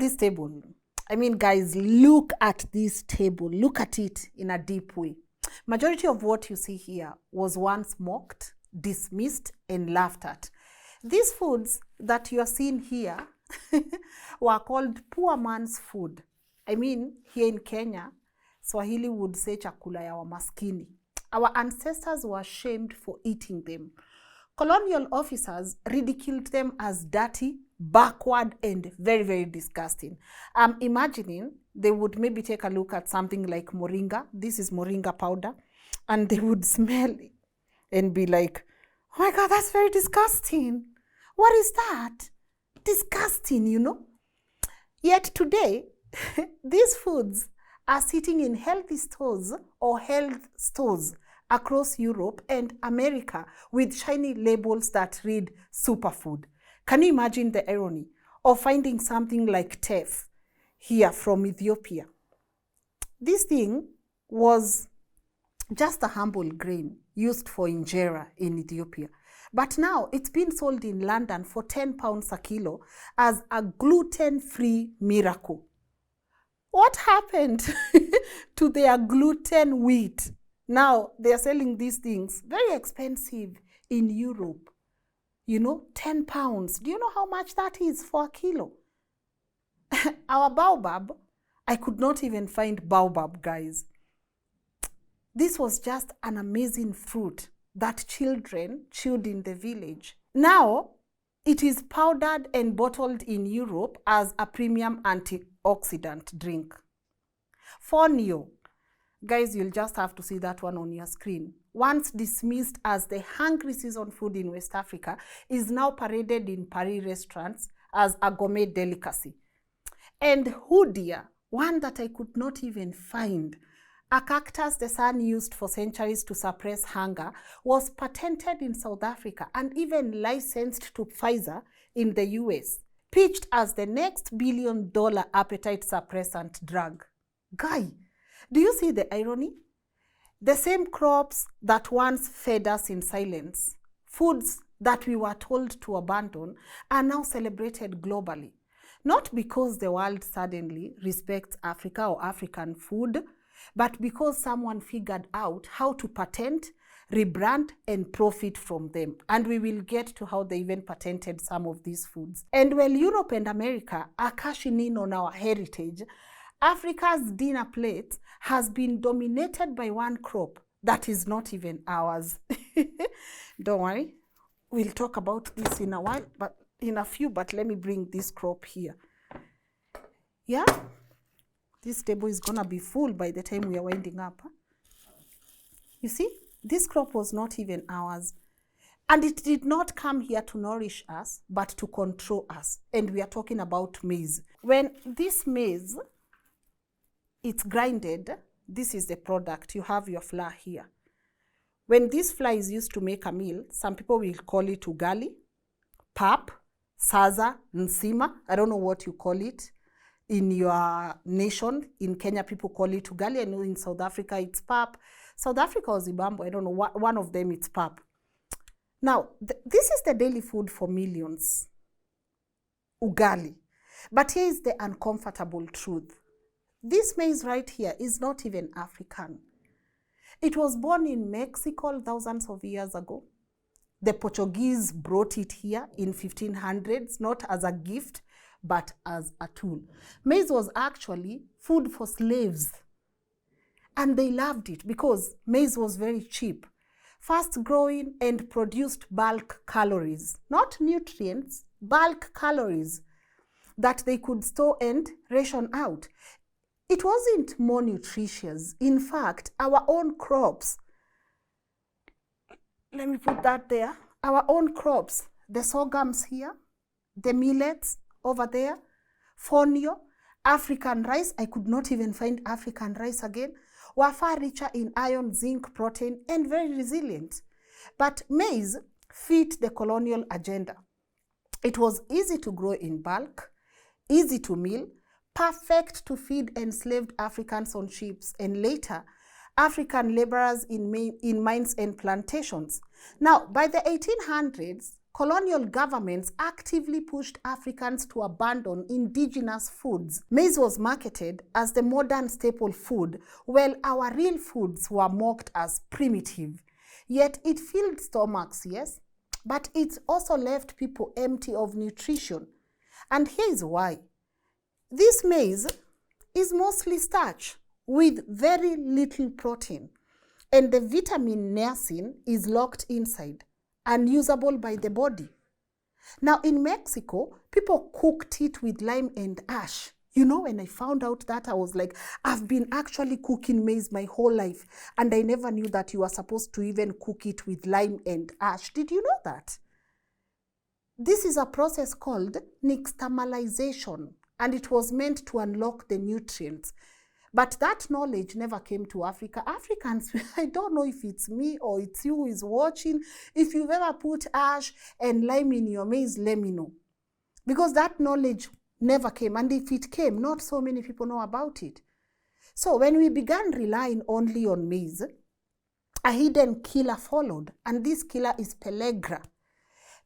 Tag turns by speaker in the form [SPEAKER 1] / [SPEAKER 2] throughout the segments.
[SPEAKER 1] this table. I mean, guys, look at this table. Look at it in a deep way. Majority of what you see here was once mocked, dismissed, and laughed at. These foods that you are seeing here were called poor man's food. I mean, here in Kenya, Swahili would say chakula ya wamaskini. Our ancestors were shamed for eating them. Colonial officers ridiculed them as dirty, backward, and very, very disgusting. I'm imagining they would maybe take a look at something like moringa. This is moringa powder. And they would smell it and be like, oh my God, that's very disgusting. What is that? Disgusting, you know? Yet today, these foods are sitting in healthy stores or health stores across Europe and America with shiny labels that read superfood. Can you imagine the irony of finding something like teff here from Ethiopia? This thing was just a humble grain used for injera in Ethiopia. But now it's been sold in London for 10 pounds a kilo as a gluten-free miracle. What happened to their gluten wheat? Now they are selling these things very expensive in Europe. You know, 10 pounds. Do you know how much that is for a kilo? Our baobab, I could not even find baobab, guys. This was just an amazing fruit that children chewed in the village. Now, it is powdered and bottled in Europe as a premium antioxidant drink. Fonio, guys, you'll just have to see that one on your screen. Once dismissed as the hungry season food in West Africa, is now paraded in Paris restaurants as a gourmet delicacy. And Hudia, one that I could not even find, a cactus the sun used for centuries to suppress hunger, was patented in South Africa and even licensed to Pfizer in the US, pitched as the next billion-dollar appetite suppressant drug. Guy, do you see the irony? The same crops that once fed us in silence, foods that we were told to abandon, are now celebrated globally. Not because the world suddenly respects Africa or African food, but because someone figured out how to patent, rebrand, and profit from them. And we will get to how they even patented some of these foods. And while Europe and America are cashing in on our heritage, Africa's dinner plate has been dominated by one crop that is not even ours. Don't worry, we'll talk about this in a while, but in a few, but let me bring this crop here. Yeah? This table is gonna be full by the time we are winding up. Huh? You see, this crop was not even ours. And it did not come here to nourish us, but to control us. And we are talking about maize. When this maize, it's grinded, this is the product. You have your flour here. When this flour is used to make a meal, some people will call it ugali, pap, saza, nsima. I don't know what you call it. In your nation, in Kenya, people call it ugali. I know in South Africa, it's pap. South Africa or Zimbabwe, I don't know, one of them, it's pap. Now, this is the daily food for millions, ugali. But here is the uncomfortable truth. This maize right here is not even African. It was born in Mexico thousands of years ago. The Portuguese brought it here in 1500s, not as a gift, but as a tool. Maize was actually food for slaves. And they loved it because maize was very cheap, fast growing, and produced bulk calories, not nutrients, bulk calories that they could store and ration out. It wasn't more nutritious. In fact, our own crops, let me put that there, our own crops, the sorghums here, the millets over there, fonio, African rice, I could not even find African rice again, were far richer in iron, zinc, protein, and very resilient. But maize fit the colonial agenda. It was easy to grow in bulk, easy to mill, perfect to feed enslaved Africans on ships, and later, African laborers in mines and plantations. Now, by the 1800s, colonial governments actively pushed Africans to abandon indigenous foods. Maize was marketed as the modern staple food, while our real foods were mocked as primitive. Yet it filled stomachs, yes, but it also left people empty of nutrition. And here's why. This maize is mostly starch with very little protein, and the vitamin niacin is locked inside, unusable by the body. Now in Mexico, people cooked it with lime and ash. You know, when I found out that, I was like, I've been actually cooking maize my whole life, and I never knew that you are supposed to even cook it with lime and ash. Did you know that? This is a process called nixtamalization, and it was meant to unlock the nutrients. But that knowledge never came to Africa. Africans, I don't know if it's me or it's you who is watching, if you've ever put ash and lime in your maize, let me know. Because that knowledge never came, and if it came, not so many people know about it. So when we began relying only on maize, a hidden killer followed, and this killer is pellagra.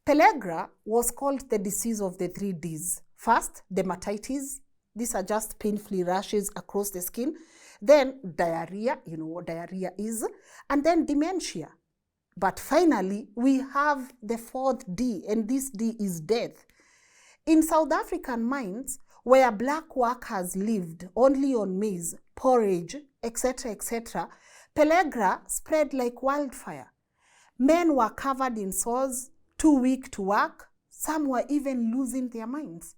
[SPEAKER 1] Pellagra was called the disease of the 3 Ds. First, dermatitis. These are just painful rashes across the skin. Then diarrhea, you know what diarrhea is. And then dementia. But finally, we have the 4th D, and this D is death. In South African mines, where black workers lived only on maize, porridge, etc., pellagra spread like wildfire. Men were covered in sores, too weak to work. Some were even losing their minds.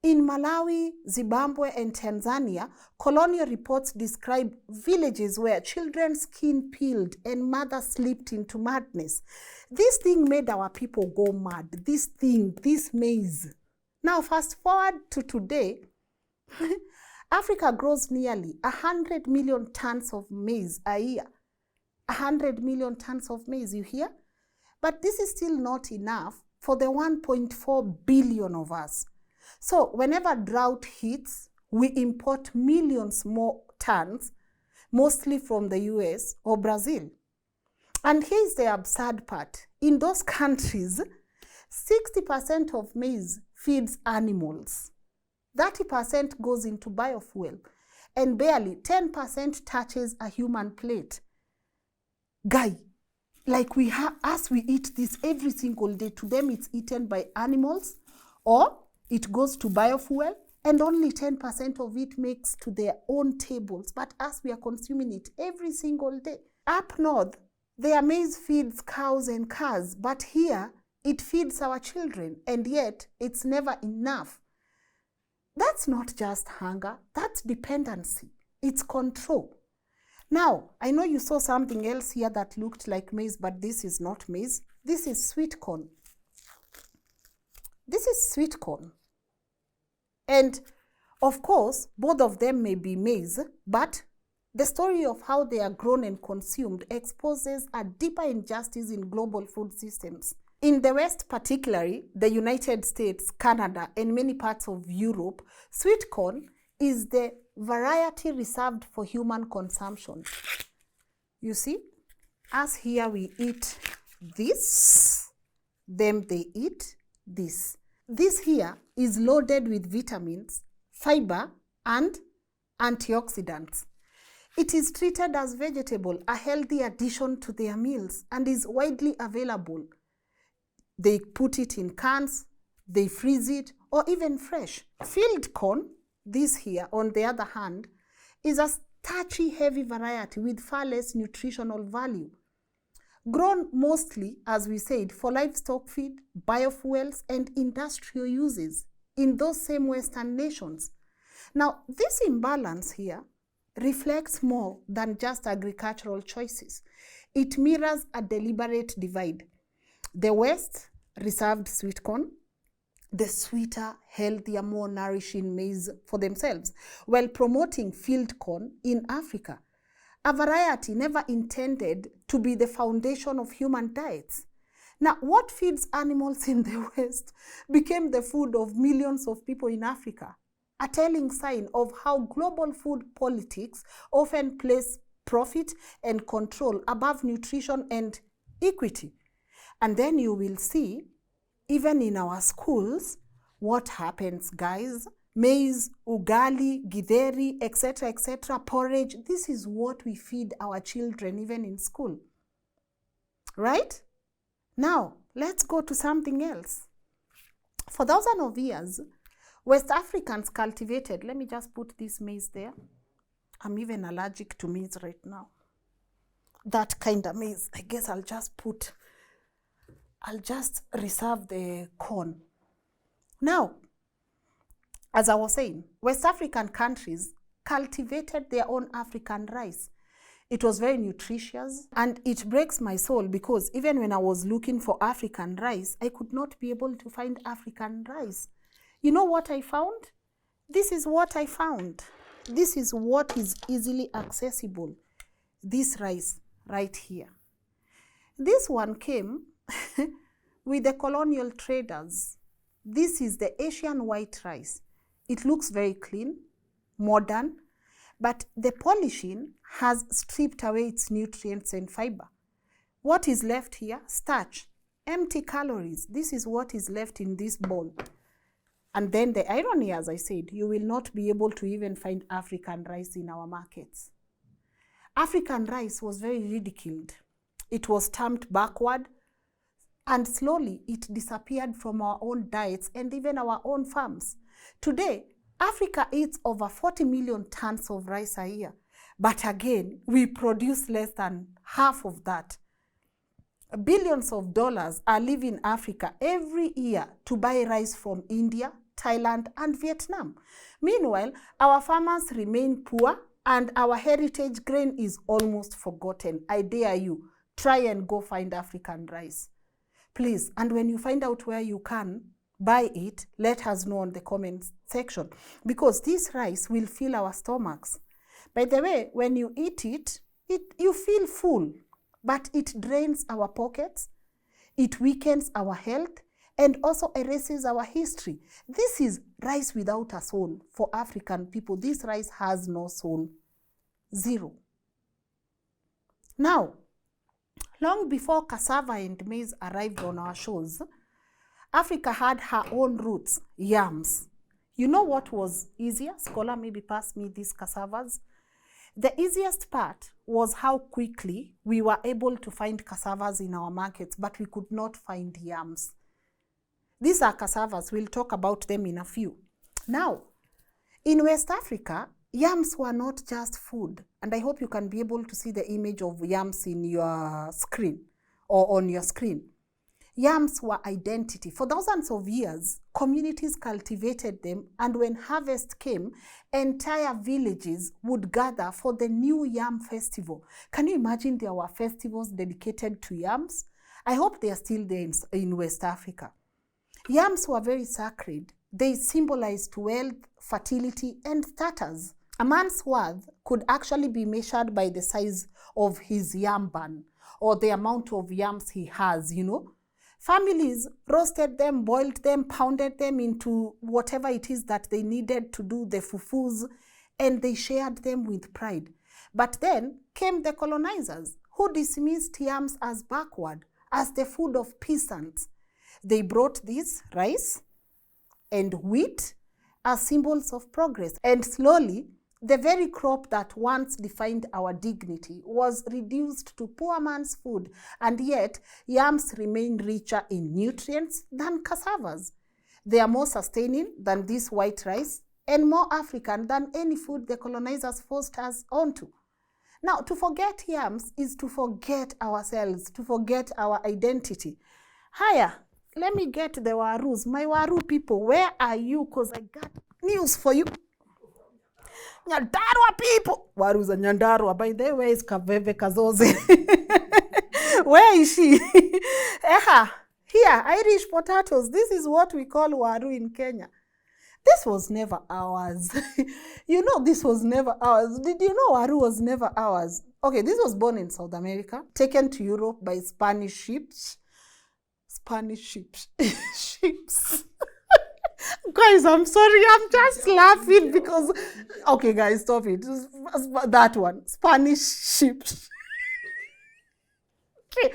[SPEAKER 1] In Malawi, Zimbabwe, and Tanzania, colonial reports describe villages where children's skin peeled and mothers slipped into madness. This thing made our people go mad. This maize. Now, fast forward to today, Africa grows nearly 100 million tons of maize a year. 100 million tons of maize, you hear? But this is still not enough for the 1.4 billion of us. So whenever drought hits, we import millions more tons, mostly from the US or Brazil. And here's the absurd part. In those countries, 60% of maize feeds animals. 30% goes into biofuel, and barely 10% touches a human plate. Guy, like as we eat this every single day, to them it's eaten by animals, or it goes to biofuel, and only 10% of it makes to their own tables. But as we are consuming it every single day. Up north, their maize feeds cows and cars, but here it feeds our children, and yet it's never enough. That's not just hunger, that's dependency. It's control. Now, I know you saw something else here that looked like maize, but this is not maize. This is sweet corn. This is sweet corn. And of course, both of them may be maize, but the story of how they are grown and consumed exposes a deeper injustice in global food systems. In the West, particularly the United States, Canada, and many parts of Europe, sweet corn is the variety reserved for human consumption. You see, as here we eat this, them they eat this. This here is loaded with vitamins, fiber, and antioxidants. It is treated as vegetable, a healthy addition to their meals, and is widely available. They put it in cans, they freeze it, or even fresh. Field corn, this here, on the other hand, is a starchy, heavy variety with far less nutritional value. Grown mostly, as we said, for livestock feed, biofuels, and industrial uses in those same Western nations. Now, this imbalance here reflects more than just agricultural choices. It mirrors a deliberate divide. The West reserved sweet corn, the sweeter, healthier, more nourishing maize for themselves, while promoting field corn in Africa, a variety never intended to be the foundation of human diets. Now, what feeds animals in the West became the food of millions of people in Africa, a telling sign of how global food politics often place profit and control above nutrition and equity. And then you will see even in our schools, what happens, guys? Maize, ugali, githeri, etc., porridge. This is what we feed our children even in school. Right? Now, let's go to something else. For thousands of years, West Africans cultivated, let me just put this maize there. I'm even allergic to maize right now. That kind of maize. I guess I'll just reserve the corn. Now, as I was saying, West African countries cultivated their own African rice. It was very nutritious, and it breaks my soul because even when I was looking for African rice, I could not be able to find African rice. You know what I found? This is what I found. This is what is easily accessible. This rice right here. This one came with the colonial traders. This is the Asian white rice. It looks very clean, modern, but the polishing has stripped away its nutrients and fiber. What is left here? Starch, empty calories. This is what is left in this bowl. And then the irony, as I said, you will not be able to even find African rice in our markets. African rice was very ridiculed. It was termed backward, and slowly it disappeared from our own diets and even our own farms. Today, Africa eats over 40 million tons of rice a year. But again, we produce less than half of that. Billions of dollars are leaving Africa every year to buy rice from India, Thailand, and Vietnam. Meanwhile, our farmers remain poor and our heritage grain is almost forgotten. I dare you, try and go find African rice. Please, and when you find out where you can buy it, let us know in the comments section, because this rice will fill our stomachs. By the way, when you eat it, you feel full, but it drains our pockets, it weakens our health, and also erases our history. This is rice without a soul for African people. This rice has no soul. Zero. Now, long before cassava and maize arrived on our shores, Africa had her own roots, yams. You know what was easier? Scholar, maybe pass me these cassavas. The easiest part was how quickly we were able to find cassavas in our markets, but we could not find yams. These are cassavas. We'll talk about them in a few. Now, in West Africa, yams were not just food. And I hope you can be able to see the image of yams in your screen or on your screen. Yams were identity. For thousands of years, communities cultivated them, and when harvest came, entire villages would gather for the new yam festival. Can you imagine there were festivals dedicated to yams? I hope they are still there in West Africa. Yams were very sacred. They symbolized wealth, fertility, and status. A man's worth could actually be measured by the size of his yam barn or the amount of yams he has, you know. Families roasted them, boiled them, pounded them into whatever it is that they needed to do the fufus, and they shared them with pride. But then came the colonizers, who dismissed yams as backward, as the food of peasants. They brought this rice and wheat as symbols of progress, and slowly the very crop that once defined our dignity was reduced to poor man's food, and yet yams remain richer in nutrients than cassavas. They are more sustaining than this white rice and more African than any food the colonizers forced us onto. Now, to forget yams is to forget ourselves, to forget our identity. Hiya, let me get the Warus. My Waru people, where are you? Because I got news for you. Nyandarua people. Warus and Nyandarua. By the way, is Kaveve Kazoze. Where is she? Here, Irish potatoes. This is what we call Waru in Kenya. This was never ours. You know, this was never ours. Did you know Waru was never ours? Okay, this was born in South America, taken to Europe by Spanish ships. Ships. Guys, I'm sorry. I'm just laughing because... Okay, guys, stop it. That one. Spanish ships. Okay.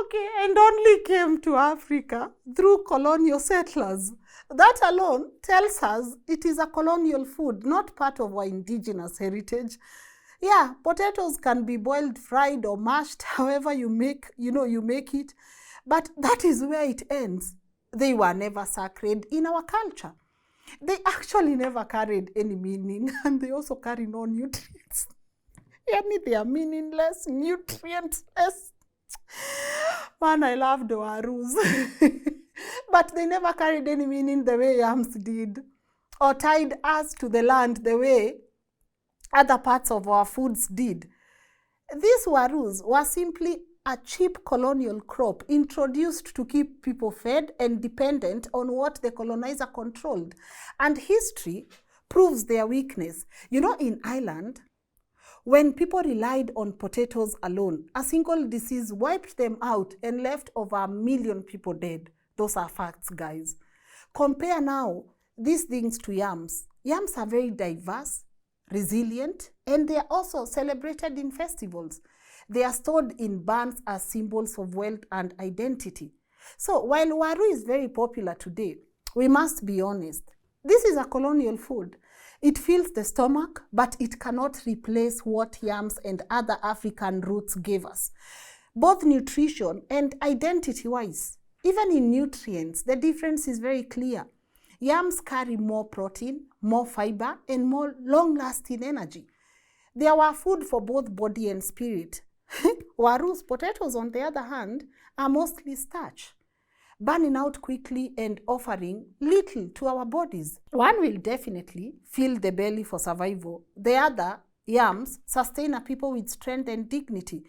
[SPEAKER 1] Okay, and only came to Africa through colonial settlers. That alone tells us it is a colonial food, not part of our indigenous heritage. Yeah, potatoes can be boiled, fried, or mashed, however you make it. But that is where it ends. They were never sacred in our culture. They actually never carried any meaning, and they also carry no nutrients. Yani they are meaningless, nutrientless. Man, I loved warus. But they never carried any meaning the way yams did, or tied us to the land the way other parts of our foods did. These warus were simply a cheap colonial crop introduced to keep people fed and dependent on what the colonizer controlled. And history proves their weakness. You know, in Ireland, when people relied on potatoes alone, a single disease wiped them out and left over 1 million people dead. Those are facts, guys. Compare now these things to yams. Yams are very diverse, resilient, and they are also celebrated in festivals. They are stored in barns as symbols of wealth and identity. So while waru is very popular today, we must be honest. This is a colonial food. It fills the stomach, but it cannot replace what yams and other African roots gave us, both nutrition and identity-wise. Even in nutrients, the difference is very clear. Yams carry more protein, more fiber, and more long-lasting energy. They are food for both body and spirit. Warus, potatoes, on the other hand, are mostly starch, burning out quickly and offering little to our bodies. One will definitely fill the belly for survival. The other, yams, sustain a people with strength and dignity.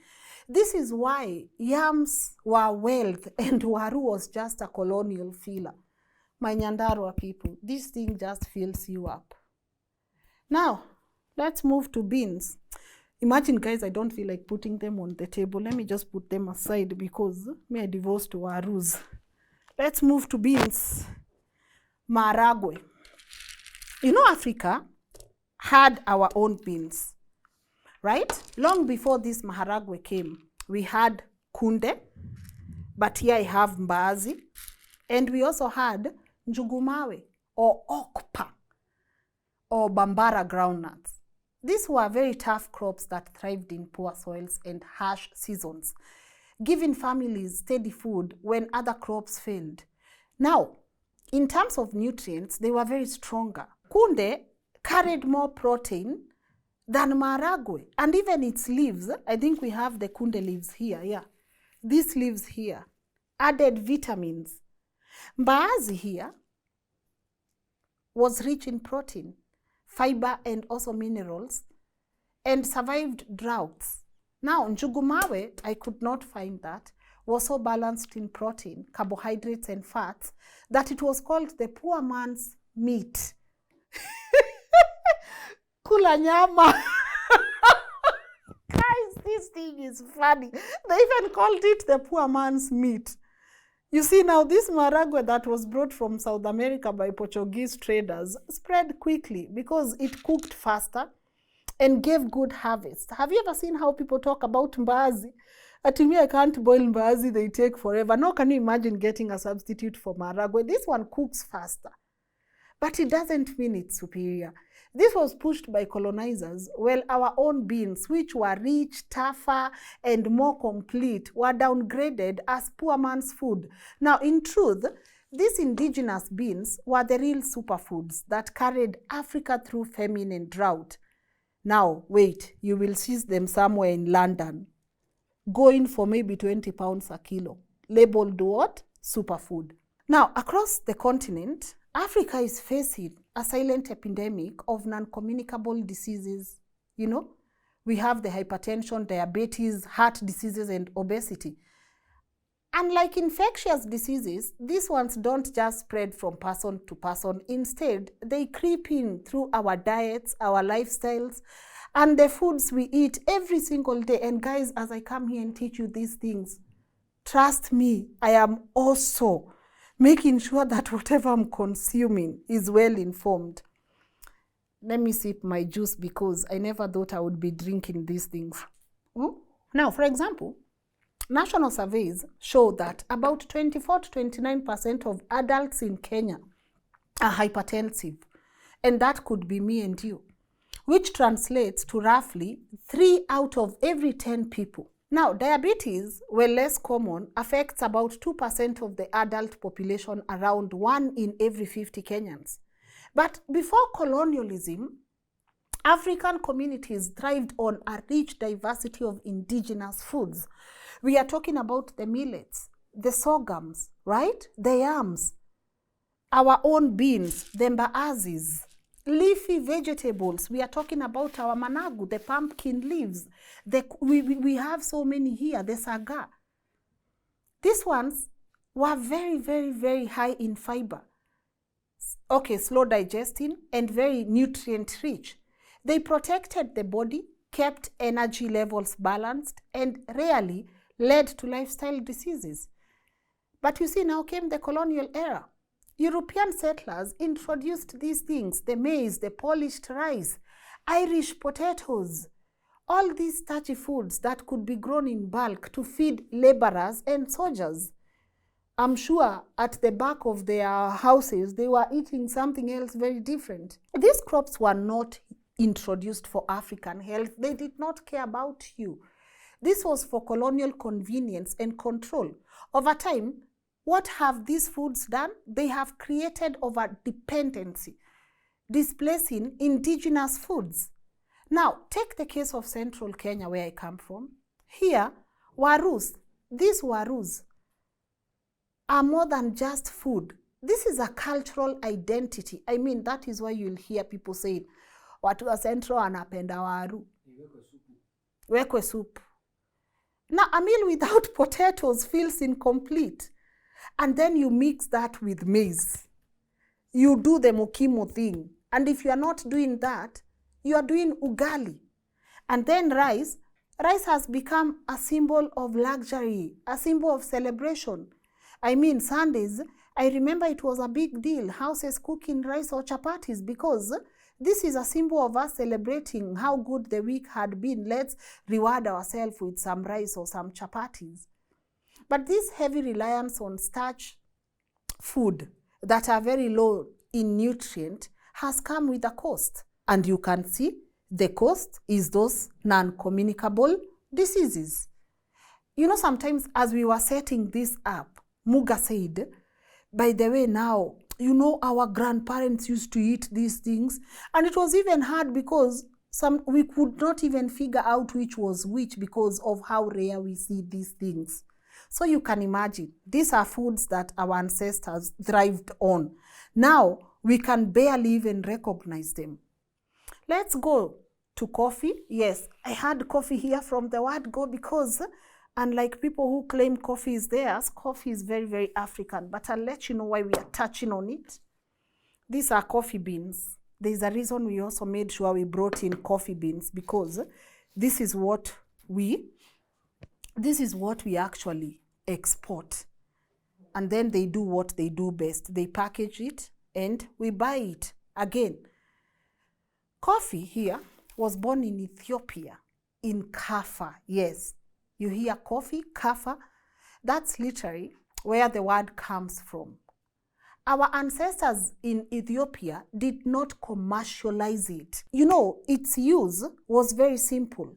[SPEAKER 1] This is why yams were wealth and waru was just a colonial filler. My Nyandarua people, this thing just fills you up. Now, let's move to beans. Imagine, guys, I don't feel like putting them on the table. Let me just put them aside because me, I divorced to warus. Let's move to beans. Maharagwe. You know, Africa had our own beans, right? Long before this maharagwe came, we had kunde, but here I have mbaazi, and we also had njugumawe, or okpa, or bambara groundnuts. These were very tough crops that thrived in poor soils and harsh seasons, giving families steady food when other crops failed. Now, in terms of nutrients, they were very stronger. Kunde carried more protein than maharagwe, and even its leaves, I think we have the kunde leaves here, yeah. These leaves here added vitamins. Mbaazi here was rich in protein, fiber, and also minerals, and survived droughts. Now, njugumawe, I could not find that, was so balanced in protein, carbohydrates, and fats that it was called the poor man's meat. Kula nyama. Guys, this thing is funny. They even called it the poor man's meat. You see, now this maharagwe that was brought from South America by Portuguese traders spread quickly because it cooked faster and gave good harvest. Have you ever seen how people talk about mbaazi? To me, I can't boil mbaazi, they take forever. Now, can you imagine getting a substitute for maharagwe? This one cooks faster, but it doesn't mean it's superior. This was pushed by colonizers, while our own beans, which were rich, tougher, and more complete, were downgraded as poor man's food. Now, in truth, these indigenous beans were the real superfoods that carried Africa through famine and drought. Now, wait, you will see them somewhere in London, going for maybe 20 pounds a kilo, labeled what? Superfood. Now, across the continent, Africa is facing a silent epidemic of non-communicable diseases. You know, we have the hypertension, diabetes, heart diseases, and obesity. Unlike infectious diseases, these ones don't just spread from person to person. Instead, they creep in through our diets, our lifestyles, and the foods we eat every single day. And guys, as I come here and teach you these things, trust me, I am also making sure that whatever I'm consuming is well informed. Let me sip my juice because I never thought I would be drinking these things. Now, for example, National surveys show that about 24 to 29% of adults in Kenya are hypertensive, and that could be me and you, which translates to roughly 3 out of every 10 people. Now, diabetes, while less common, affects about 2% of the adult population, around 1 in every 50 Kenyans. But before colonialism, African communities thrived on a rich diversity of indigenous foods. We are talking about the millets, the sorghums, right? The yams, our own beans, the mbaazis, leafy vegetables. We are talking about our managu, the pumpkin leaves. We have so many here, the saga. These ones were very, very, very high in fiber. Okay, slow digesting and very nutrient rich. They protected the body, kept energy levels balanced, and rarely led to lifestyle diseases. But you see, now came the colonial era. European settlers introduced these things, the maize, the polished rice, Irish potatoes, all these starchy foods that could be grown in bulk to feed laborers and soldiers. I'm sure at the back of their houses, they were eating something else very different. These crops were not introduced for African health. They did not care about you. This was for colonial convenience and control. Over time, what have these foods done? They have created over dependency, displacing indigenous foods. Now, take the case of central Kenya, where I come from. Here, warus, these warus are more than just food. This is a cultural identity. I mean, that is why you'll hear people saying, watu wa central anapenda waru. Wekwe soup. Now, a meal without potatoes feels incomplete. And then you mix that with maize. You do the mokimo thing. And if you are not doing that, you are doing ugali. And then rice. Rice has become a symbol of luxury, a symbol of celebration. I mean, Sundays, I remember it was a big deal, houses cooking rice or chapatis, because this is a symbol of us celebrating how good the week had been. Let's reward ourselves with some rice or some chapatis. But this heavy reliance on starch food that are very low in nutrient has come with a cost. And you can see the cost is those non-communicable diseases. You know, sometimes as we were setting this up, Muga said, by the way, now, you know, our grandparents used to eat these things. And it was even hard because we could not even figure out which was which because of how rare we see these things. So you can imagine, these are foods that our ancestors thrived on. Now, we can barely even recognize them. Let's go to coffee. Yes, I had coffee here from the word go because unlike people who claim coffee is theirs, coffee is very, very African. But I'll let you know why we are touching on it. These are coffee beans. There's a reason we also made sure we brought in coffee beans because this is what we actually export. And then they do what they do best. They package it and we buy it again. Coffee here was born in Ethiopia, in Kaffa. Yes, you hear coffee, Kaffa. That's literally where the word comes from. Our ancestors in Ethiopia did not commercialize it. You know, its use was very simple.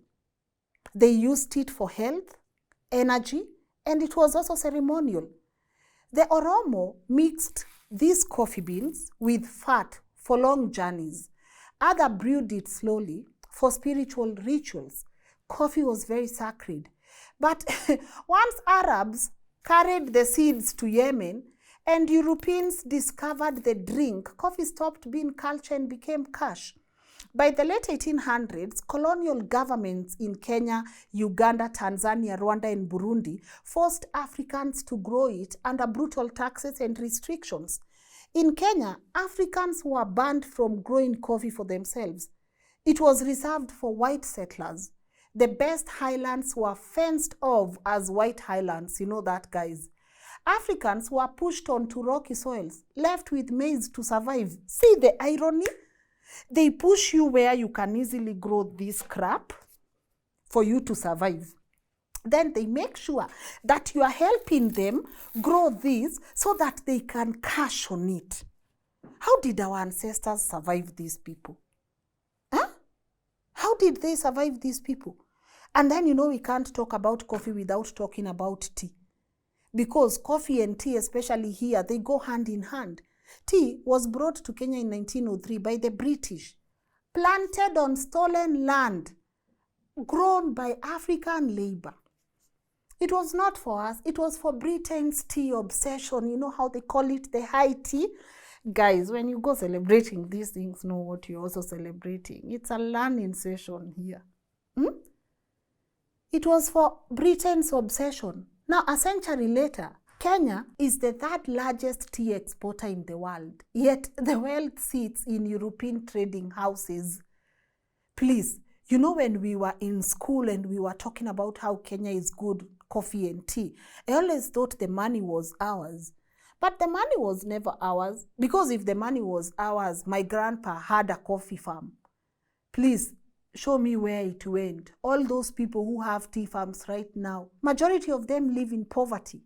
[SPEAKER 1] They used it for health, energy, and it was also ceremonial. The Oromo mixed these coffee beans with fat for long journeys. Others brewed it slowly for spiritual rituals. Coffee was very sacred. But once Arabs carried the seeds to Yemen and Europeans discovered the drink, coffee stopped being culture and became cash. By the late 1800s, colonial governments in Kenya, Uganda, Tanzania, Rwanda, and Burundi forced Africans to grow it under brutal taxes and restrictions. In Kenya, Africans were banned from growing coffee for themselves. It was reserved for white settlers. The best highlands were fenced off as white highlands. You know that, guys. Africans were pushed onto rocky soils, left with maize to survive. See the irony? They push you where you can easily grow this crap for you to survive. then they make sure that you are helping them grow this so that they can cash on it. How did our ancestors survive these people? Huh? How did they survive these people? And then, we can't talk about coffee without talking about tea. Because coffee and tea, especially here, they go hand in hand. Tea was brought to Kenya in 1903 by the British, planted on stolen land, grown by African labor. It was not for us. It was for Britain's tea obsession. You know how they call it, the high tea? Guys, when you go celebrating these things, know what you're also celebrating. It's a learning session here. It was for Britain's obsession. Now, a century later, Kenya is the third largest tea exporter in the world, yet the wealth sits in European trading houses. Please, when we were in school and we were talking about how Kenya is good coffee and tea, I always thought the money was ours. But the money was never ours, because if the money was ours, my grandpa had a coffee farm. Please, show me where it went. All those people who have tea farms right now, majority of them live in poverty.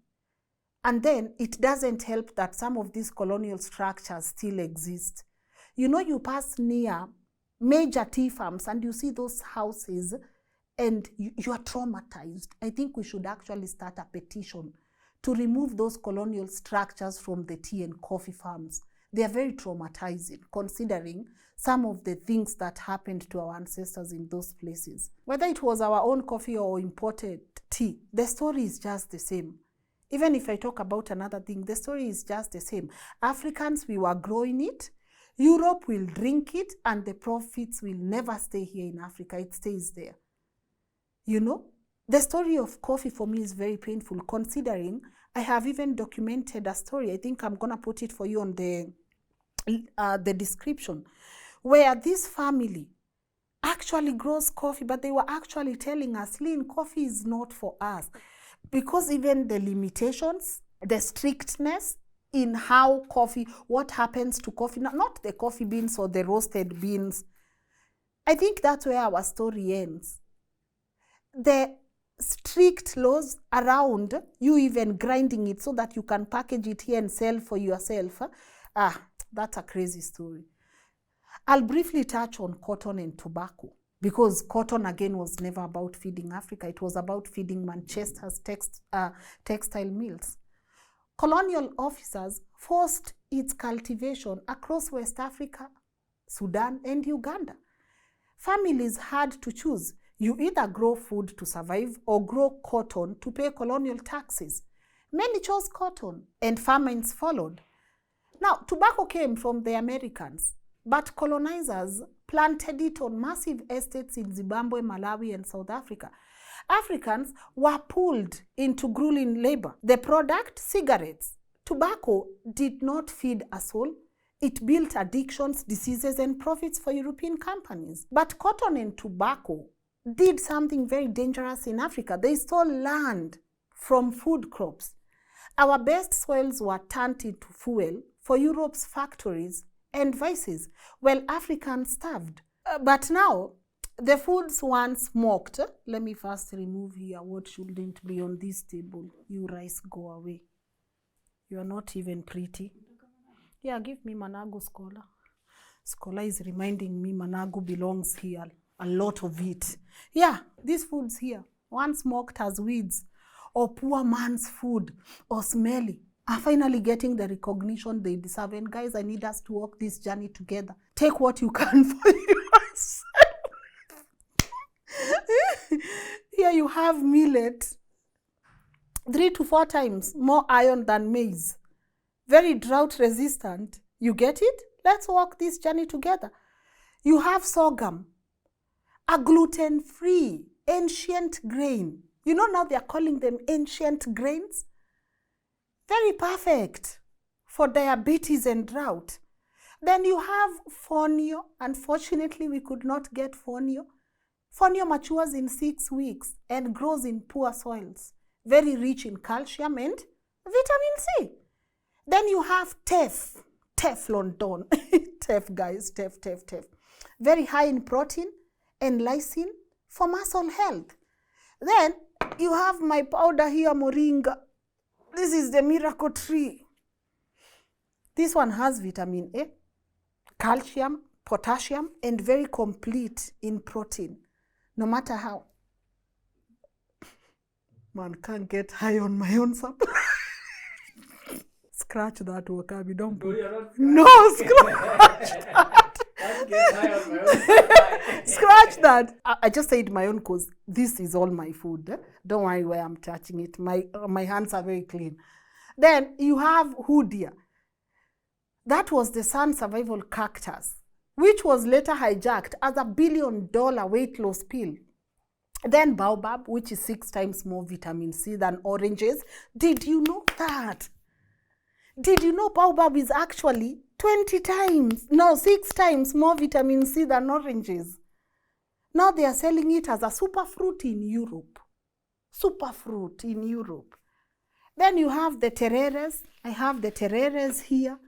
[SPEAKER 1] And then it doesn't help that some of these colonial structures still exist. You pass near major tea farms and you see those houses and you are traumatized. I think we should actually start a petition to remove those colonial structures from the tea and coffee farms. They are very traumatizing, considering some of the things that happened to our ancestors in those places. Whether it was our own coffee or imported tea, the story is just the same. Even if I talk about another thing, the story is just the same. Africans, we were growing it. Europe will drink it, and the profits will never stay here in Africa. It stays there. The story of coffee for me is very painful, considering I have even documented a story. I think I'm going to put it for you on the description, where this family actually grows coffee, but they were actually telling us, Lynn, coffee is not for us. Because even the limitations, the strictness in how coffee, what happens to coffee, not the coffee beans or the roasted beans. I think that's where our story ends. The strict laws around you even grinding it so that you can package it here and sell for yourself. That's a crazy story. I'll briefly touch on cotton and tobacco, because cotton, again, was never about feeding Africa. It was about feeding Manchester's textile mills. Colonial officers forced its cultivation across West Africa, Sudan, and Uganda. Families had to choose. You either grow food to survive or grow cotton to pay colonial taxes. Many chose cotton, and famines followed. Now, tobacco came from the Americans, but colonizers planted it on massive estates in Zimbabwe, Malawi, and South Africa. Africans were pulled into grueling labor. The product, cigarettes. Tobacco did not feed a soul. It built addictions, diseases, and profits for European companies. But cotton and tobacco did something very dangerous in Africa. They stole land from food crops. Our best soils were turned into fuel for Europe's factories and vices, while Africans starved. But now, the foods once smoked. Let me first remove here what shouldn't be on this table. You rice, go away. You are not even pretty. Yeah, give me Managu, Scholar. Scholar is reminding me Managu belongs here. A lot of it. Yeah, these foods here, once smoked as weeds, or poor man's food, or smelly, are finally getting the recognition they deserve. And guys, I need us to walk this journey together. Take what you can for yourself. Here you have millet, 3 to 4 times more iron than maize. Very drought resistant. You get it? Let's walk this journey together. You have sorghum, a gluten-free, ancient grain. Now they are calling them ancient grains. Very perfect for diabetes and drought. Then you have fonio. Unfortunately, we could not get fonio. Fonio matures in 6 weeks and grows in poor soils. Very rich in calcium and vitamin C. Then you have teff. Teflon don. Teff, guys. Teff. Very high in protein and lysine for muscle health. Then You have my powder here, moringa. This is the miracle tree. This one has vitamin A, calcium, potassium, and very complete in protein. No matter how. Man can't get high on my own supply. Scratch that, Wakabi. Don't put. No, scratch that. Scratch that. I just said my own because this is all my food. Don't worry where I'm touching it. My hands are very clean. Then you have Hudia. That was the sun survival cactus, which was later hijacked as $1 billion weight loss pill. Then baobab, which is 6 times more vitamin C than oranges. Did you know that? Did you know baobab is actually 6 times more vitamin C than oranges? Now they are selling it as a superfruit in Europe. Superfruit in Europe. Then you have the tereres. I have the tereres here.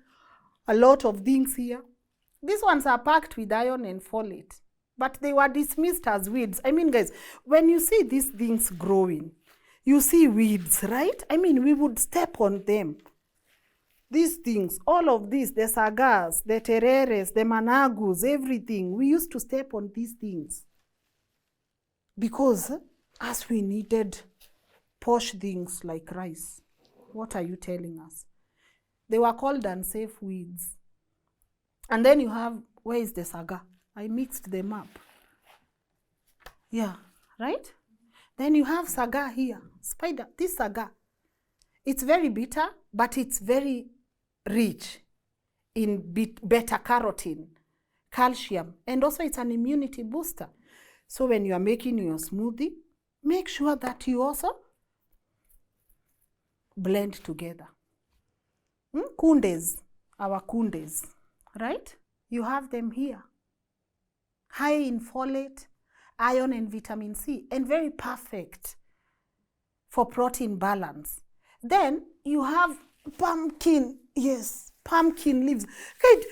[SPEAKER 1] A lot of things here. These ones are packed with iron and folate, but they were dismissed as weeds. I mean, guys, when you see these things growing, you see weeds, right? I mean, we would step on them. These things, all of these, the sagas, the tereres, the managus, everything, we used to step on these things because as we needed posh things like rice. What are you telling us? They were called unsafe weeds. And then you have, where is the saga? I mixed them up. Yeah, right? Then you have saga here. Spider, this saga. It's very bitter, but it's very rich in beta-carotene, calcium, and also it's an immunity booster. So when you are making your smoothie, make sure that you also blend together. Kundes, our kundes, right? You have them here. High in folate, iron, and vitamin C, and very perfect for protein balance. Then you have pumpkin. Yes, pumpkin leaves. Okay,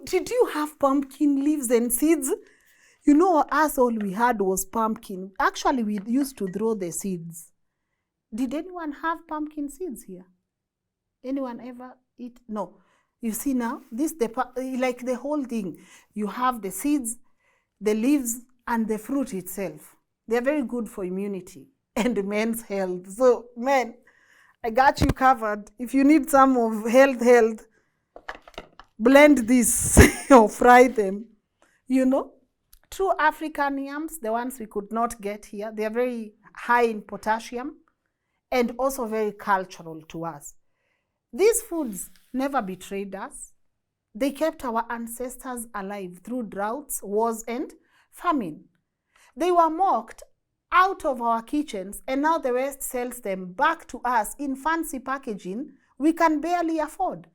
[SPEAKER 1] did you have pumpkin leaves and seeds? You know, us all we had was pumpkin. Actually, we used to throw the seeds. Did anyone have pumpkin seeds here? Anyone ever eat? No. You see now, this like the whole thing. You have the seeds, the leaves, and the fruit itself. They're very good for immunity and men's health. So, men, I got you covered. If you need some of health, blend this or fry them. You know, true African yams, the ones we could not get here, they are very high in potassium and also very cultural to us. These foods never betrayed us. They kept our ancestors alive through droughts, wars, and famine. They were mocked out of our kitchens, and now the West sells them back to us in fancy packaging we can barely afford.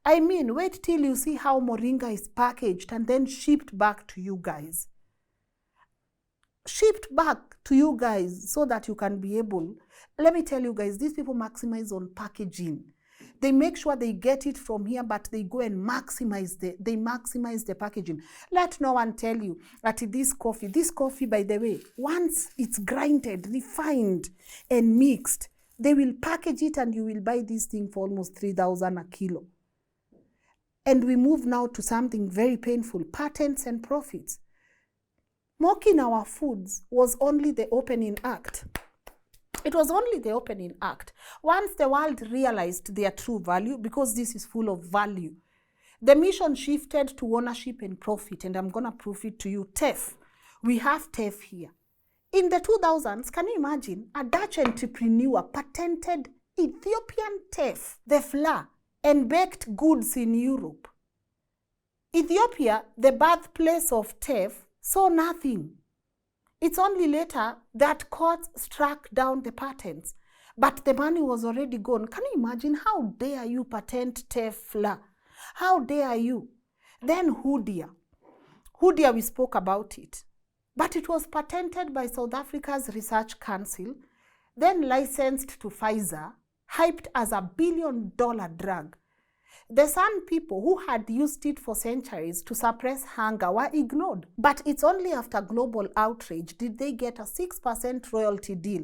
[SPEAKER 1] I mean, wait till you see how moringa is packaged and then shipped back to you guys. Shipped back to you guys so that you can be able. Let me tell you guys, these people maximize on packaging. They make sure they get it from here, but they go and maximize the packaging. Let no one tell you that this coffee, by the way, once it's grinded, refined, and mixed, they will package it and you will buy this thing for almost 3,000 a kilo. And we move now to something very painful, patents and profits. Mocking our foods was only the opening act. It was only the opening act. Once the world realized their true value, because this is full of value, the mission shifted to ownership and profit, and I'm going to prove it to you. Teff. We have teff here. In the 2000s, can you imagine, a Dutch entrepreneur patented Ethiopian teff, the flour, and baked goods in Europe. Ethiopia, the birthplace of teff, saw nothing. It's only later that courts struck down the patents, but the money was already gone. Can you imagine? How dare you patent teff flour? How dare you? Then Hudia. Hudia, we spoke about it, but it was patented by South Africa's Research Council, then licensed to Pfizer, hyped as $1 billion drug. The San people who had used it for centuries to suppress hunger were ignored. But it's only after global outrage did they get a 6% royalty deal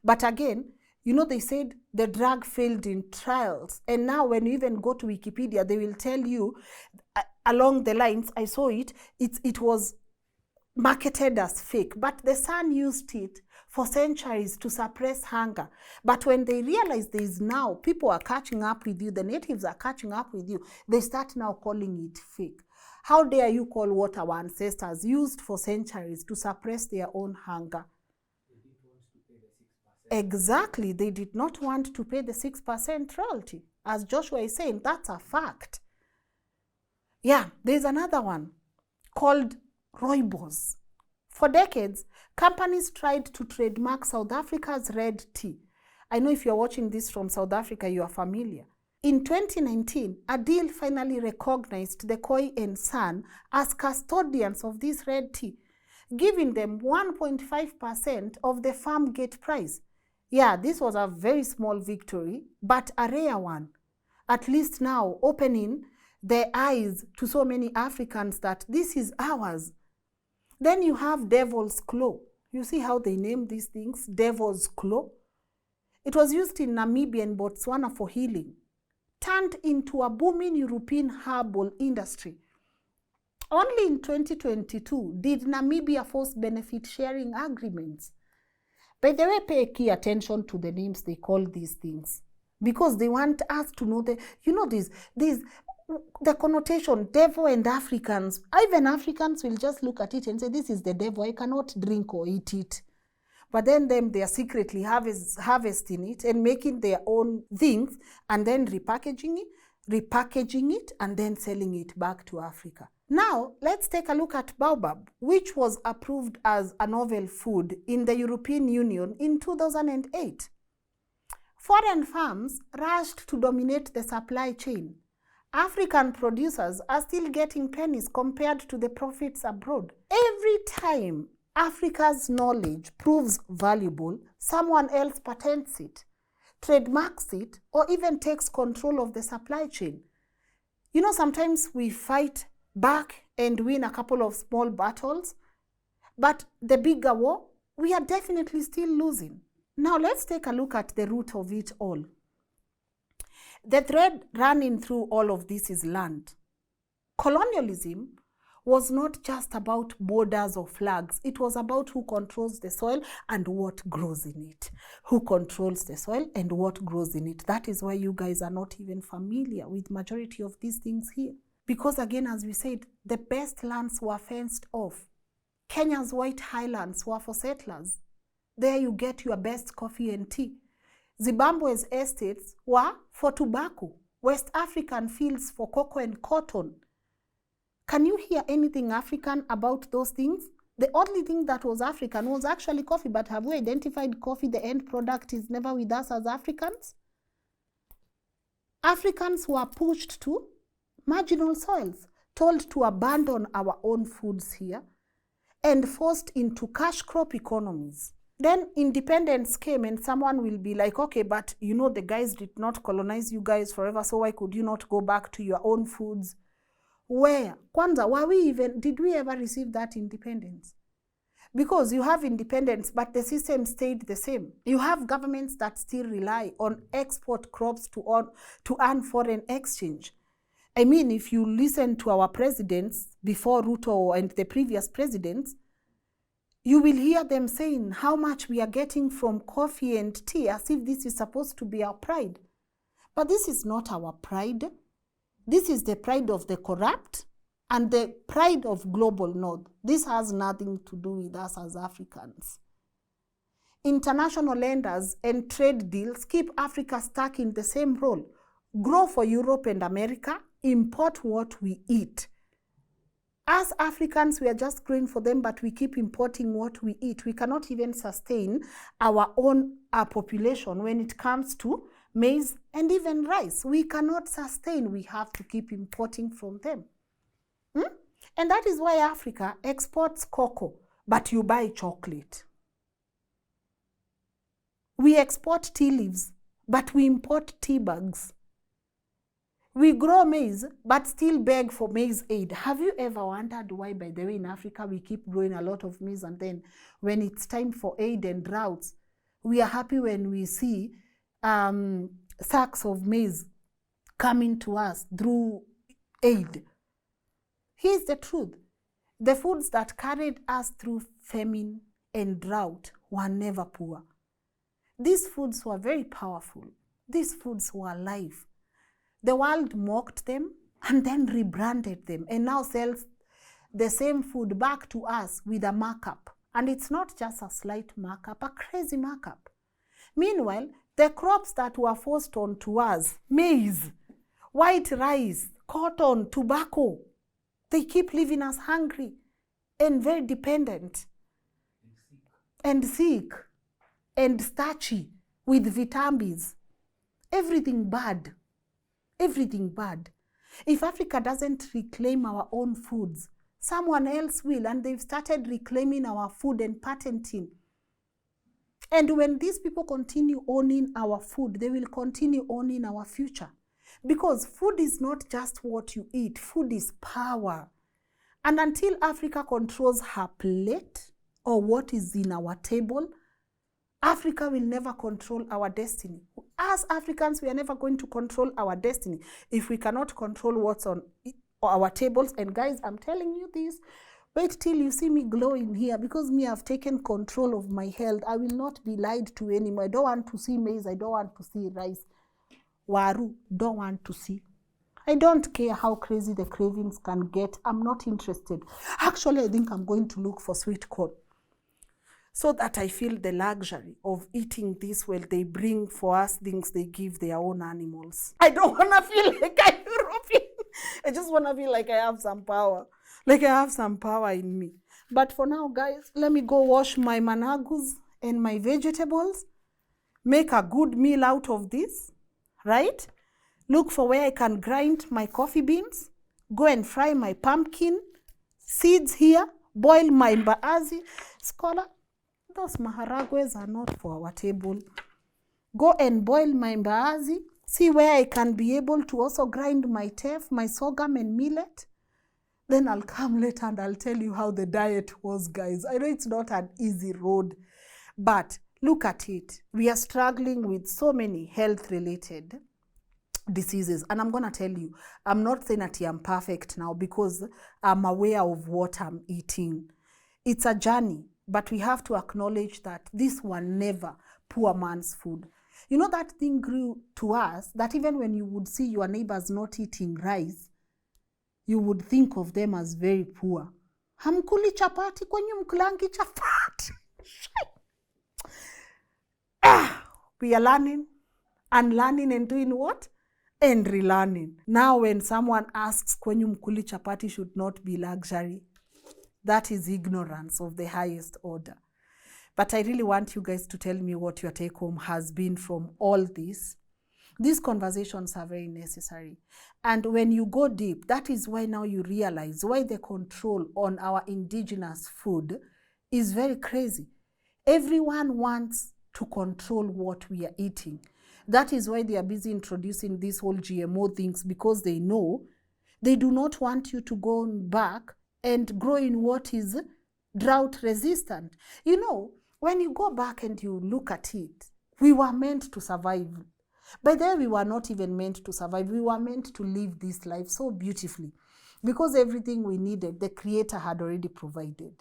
[SPEAKER 1] But again, you know, they said the drug failed in trials. And now when you even go to Wikipedia, they will tell you along the lines, I saw it was marketed as fake. But the Sun used it for centuries to suppress hunger. But when they realize there is now, people are catching up with you, the natives are catching up with you, they start now calling it fake. How dare you call what our ancestors used for centuries to suppress their own hunger? Exactly, they did not want to pay the 6% royalty. As Joshua is saying, that's a fact. Yeah, there's another one called rooibos. For decades, companies tried to trademark South Africa's red tea. I know if you're watching this from South Africa, you are familiar. In 2019, a deal finally recognized the Khoi and San as custodians of this red tea, giving them 1.5% of the farm gate price. Yeah, this was a very small victory, but a rare one. At least now opening their eyes to so many Africans that this is ours. Then you have devil's claw. You see how they name these things? Devil's claw. It was used in Namibia and Botswana for healing, turned into a booming European herbal industry. Only in 2022 did Namibia force benefit sharing agreements. By the way, pay key attention to the names they call these things, because they want us to know the, you know, the connotation, devil and Africans. Even Africans will just look at it and say, this is the devil, I cannot drink or eat it. But then they are secretly harvesting it and making their own things and then repackaging it and then selling it back to Africa. Now, let's take a look at baobab, which was approved as a novel food in the European Union in 2008. Foreign farms rushed to dominate the supply chain. African producers are still getting pennies compared to the profits abroad. Every time Africa's knowledge proves valuable, someone else patents it, trademarks it, or even takes control of the supply chain. You know, sometimes we fight back and win a couple of small battles, but the bigger war, we are definitely still losing. Now let's take a look at the root of it all. The thread running through all of this is land. Colonialism was not just about borders or flags. It was about who controls the soil and what grows in it. Who controls the soil and what grows in it. That is why you guys are not even familiar with majority of these things here. Because again, as we said, the best lands were fenced off. Kenya's White Highlands were for settlers. There you get your best coffee and tea. Zimbabwe's estates were for tobacco. West African fields for cocoa and cotton. Can you hear anything African about those things? The only thing that was African was actually coffee, but have we identified coffee, the end product, is never with us as Africans? Africans were pushed to marginal soils, told to abandon our own foods here, and forced into cash crop economies. Then independence came and someone will be like, okay, but you know the guys did not colonize you guys forever, so why could you not go back to your own foods? Where? Kwanza, did we ever receive that independence? Because you have independence, but the system stayed the same. You have governments that still rely on export crops to earn foreign exchange. I mean, if you listen to our presidents before Ruto and the previous presidents, you will hear them saying how much we are getting from coffee and tea, as if this is supposed to be our pride. But this is not our pride. This is the pride of the corrupt and the pride of global north. This has nothing to do with us as Africans. International lenders and trade deals keep Africa stuck in the same role. Grow for Europe and America, import what we eat. As Africans, we are just growing for them, but we keep importing what we eat. We cannot even sustain our own population when it comes to maize and even rice. We cannot sustain. We have to keep importing from them. And that is why Africa exports cocoa, but you buy chocolate. We export tea leaves, but we import tea bags. We grow maize, but still beg for maize aid. Have you ever wondered why, by the way, in Africa, we keep growing a lot of maize, and then when it's time for aid and droughts, We are happy when we see sacks of maize coming to us through aid. Here's the truth. The foods that carried us through famine and drought were never poor. These foods were very powerful. These foods were alive. The world mocked them and then rebranded them and now sells the same food back to us with a markup. And it's not just a slight markup, a crazy markup. Meanwhile, the crops that were forced onto us, maize, white rice, cotton, tobacco, they keep leaving us hungry and very dependent and sick and starchy with vitamins. Everything bad. Everything bad. If Africa doesn't reclaim our own foods, someone else will, and they've started reclaiming our food and patenting. And when these people continue owning our food, they will continue owning our future. Because food is not just what you eat, food is power. And until Africa controls her plate or what is in our table, Africa will never control our destiny. As Africans, we are never going to control our destiny if we cannot control what's on our tables. And guys, I'm telling you this, wait till you see me glowing here, because me, I've taken control of my health. I will not be lied to anymore. I don't want to see maize. I don't want to see rice. Waru, don't want to see. I don't care how crazy the cravings can get. I'm not interested. Actually, I think I'm going to look for sweet corn, so that I feel the luxury of eating this while they bring for us things they give their own animals. I don't want to feel like I'm European. I just want to feel like I have some power. Like I have some power in me. But for now, guys, let me go wash my managus and my vegetables. Make a good meal out of this, right? Look for where I can grind my coffee beans. Go and fry my pumpkin seeds here. Boil my mbaazi. Scholar, those maharagwes are not for our table. Go and boil my mbaazi. See where I can be able to also grind my teff, my sorghum and millet. Then I'll come later and I'll tell you how the diet was, guys. I know it's not an easy road, but look at it. We are struggling with so many health-related diseases. And I'm going to tell you, I'm not saying that I'm perfect now because I'm aware of what I'm eating. It's a journey. But we have to acknowledge that this was never poor man's food. You know, that thing grew to us that even when you would see your neighbors not eating rice, you would think of them as very poor. Hamkuli chapati kwenye mkulangi chapati. We are learning, unlearning and doing what? And relearning. Now when someone asks kwenye mkuli chapati should not be luxury, that is ignorance of the highest order. But I really want you guys to tell me what your take home has been from all this. These conversations are very necessary. And when you go deep, that is why now you realize why the control on our indigenous food is very crazy. Everyone wants to control what we are eating. That is why they are busy introducing these whole GMO things, because they know they do not want you to go back and grow in what is drought resistant. You know, when you go back and you look at it, we were meant to survive. By then, we were not even meant to survive. We were meant to live this life so beautifully, because everything we needed, the Creator had already provided.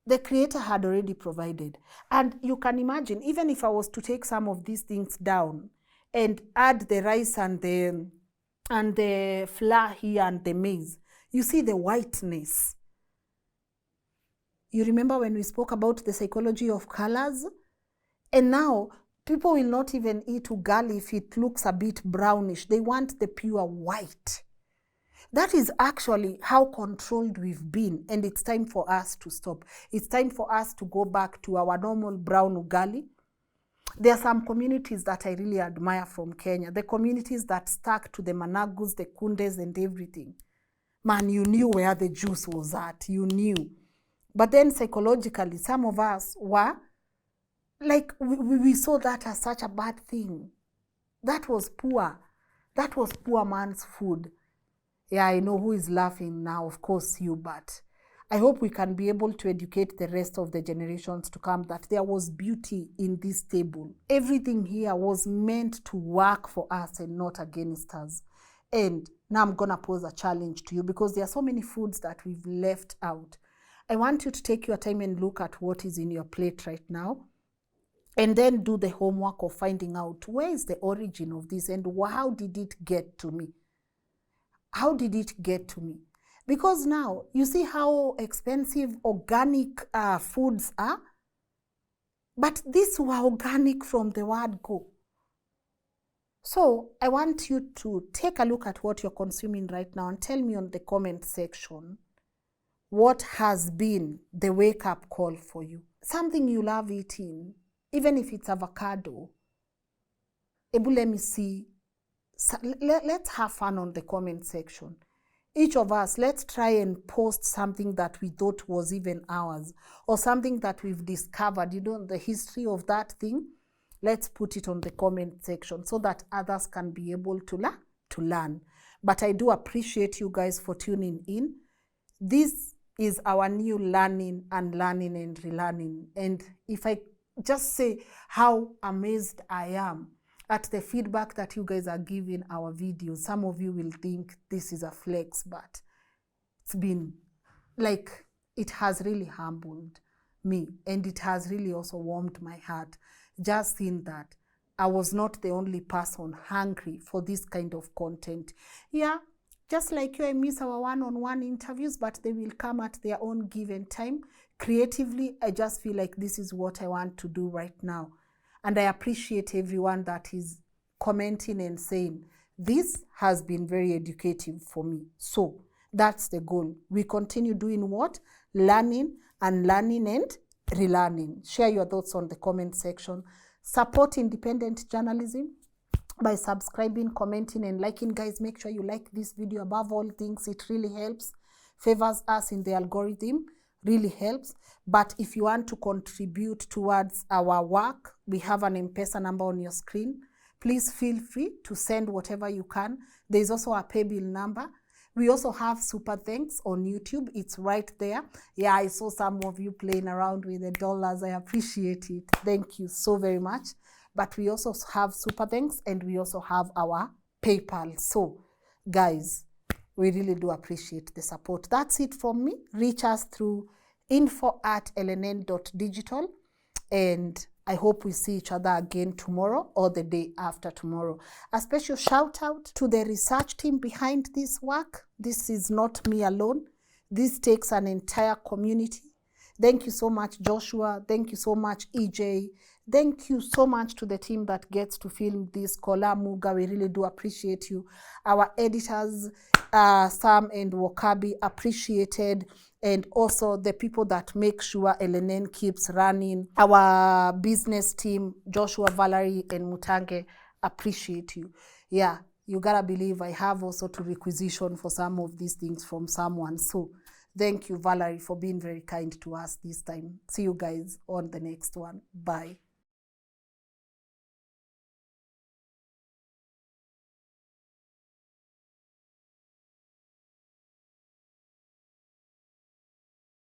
[SPEAKER 1] The Creator had already provided. And you can imagine, even if I was to take some of these things down and add the rice and the flour here and the maize, you see the whiteness. You remember when we spoke about the psychology of colors? And now, people will not even eat ugali if it looks a bit brownish. They want the pure white. That is actually how controlled we've been, and it's time for us to stop. It's time for us to go back to our normal brown ugali. There are some communities that I really admire from Kenya. The communities that stuck to the managus, the kundes, and everything. Man, you knew where the juice was at. You knew. But then psychologically, some of us were, like, we saw that as such a bad thing. That was poor. That was poor man's food. Yeah, I know who is laughing now. Of course you, but I hope we can be able to educate the rest of the generations to come that there was beauty in this table. Everything here was meant to work for us and not against us. And now I'm going to pose a challenge to you, because there are so many foods that we've left out. I want you to take your time and look at what is in your plate right now, and then do the homework of finding out where is the origin of this and how did it get to me? How did it get to me? Because now you see how expensive organic foods are, but these were organic from the word go. So I want you to take a look at what you're consuming right now and tell me on the comment section what has been the wake-up call for you. Something you love eating, even if it's avocado. Ebu, let me see. Let's have fun on the comment section. Each of us, let's try and post something that we thought was even ours, or something that we've discovered, the history of that thing. Let's put it on the comment section so that others can be able to learn. But I do appreciate you guys for tuning in. This is our new learning and relearning. And if I just say how amazed I am at the feedback that you guys are giving our videos, some of you will think this is a flex, but it's been like, it has really humbled me, and it has really also warmed my heart. Just seeing that I was not the only person hungry for this kind of content. Yeah, just like you, I miss our one-on-one interviews, but they will come at their own given time. Creatively, I just feel like this is what I want to do right now. And I appreciate everyone that is commenting and saying, this has been very educative for me. So that's the goal. We continue doing what? Learning and relearning. Share your thoughts on the comment section. Support independent journalism by subscribing, commenting, and liking. Guys, make sure you like this video above all things. It really helps, favors us in the algorithm, really helps. But if you want to contribute towards our work, we have an M-Pesa number on your screen. Please feel free to send whatever you can. There's also a pay bill number. We also have super thanks on YouTube. It's right there. Yeah, I saw some of you playing around with the dollars. I appreciate it. Thank you so very much. But we also have super thanks, and we also have our PayPal. So, guys, we really do appreciate the support. That's it from me. Reach us through info@lnn.digital, and I hope we see each other again tomorrow or the day after tomorrow. A special shout out to the research team behind this work. This is not me alone. This takes an entire community. Thank you so much, Joshua. Thank you so much, EJ. Thank you so much to the team that gets to film this. Kola, Muga, we really do appreciate you. Our editors, Sam and Wakabi, appreciated. And also the people that make sure LNN keeps running. Our business team, Joshua, Valerie, and Mutange, appreciate you. Yeah, you gotta believe I have also to requisition for some of these things from someone. So thank you, Valerie, for being very kind to us this time. See you guys on the next one. Bye.